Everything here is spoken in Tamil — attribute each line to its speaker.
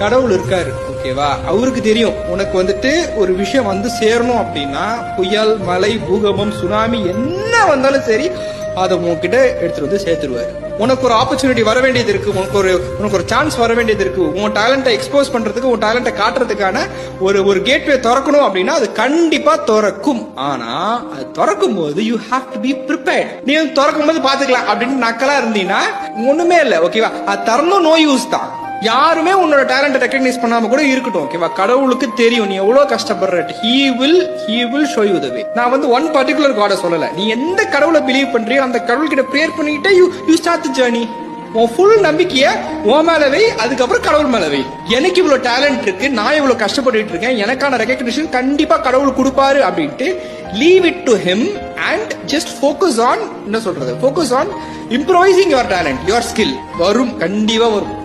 Speaker 1: கடவுள் இருக்காரு, ஓகேவா? அவருக்கு தெரியும் உனக்கு வந்துட்டு ஒரு விஷயம் வந்து சேரணும் அப்படின்னா புயல், மழை, பூகம்பம், சுனாமி என்ன வந்தாலும் சரி அதை உன்கிட்ட எடுத்துட்டு வந்து சேர்த்துருவாரு. உனக்கு ஒரு ஆப்பர்ச்சுனிட்டி வர வேண்டியது இருக்கு, உனக்கு ஒரு சான்ஸ் வர வேண்டியது இருக்கு, உன் டேலண்ட்டை எக்ஸ்போஸ் பண்றதுக்கு, உன் டேலண்ட்டை காட்டுறதுக்கான ஒரு கேட்வே திறக்கணும் அப்படின்னா அது கண்டிப்பா திறக்கும். ஆனா அது திறக்கும் போது you have to be prepared. நீ திறக்கும் போது பாத்துக்கலாம் அப்படின்னு நக்கலா இருந்தீங்கன்னா ஒண்ணுமே இல்லை, ஓகேவா? அது திறந்தும் நோ யூஸ் தான். யாருமே உன்னோட டேலண்ட் ரெகக்னைஸ் பண்ணாம கூட இருக்கட்டும், ஓகேவா? கடவுளுக்கு தெரியும் நீ எவ்வளவு கஷ்டப்படுற. he will show you the way. நான் வந்து ஒன் பர்டிகுலர் காட சொல்லல. நீ எந்த கடவுளை பிலீவ் பண்றியோ அந்த கடவுள் கிட்ட பிரேயர் பண்ணிட்டு யூ ஸ்டார்ட் தி ஜர்னி. உன் ஃபுல் நம்பிக்கைய உன் மேல வை, அதுக்கப்புறம் கடவுள் மேல வை. எனக்கு இவ்வளவு டேலண்ட் இருக்கு, நான் இவ்வளவு கஷ்டப்பட்டு இருக்கேன், எனக்கான ரெகக்னிஷன் கண்டிப்பா கடவுள் கொடுப்பாரு அப்படின்ட்டு leave it to him and just focus on, என்ன சொல்றது, focus on improvising your talent, your skill. வரும், கண்டிப்பா வரும்.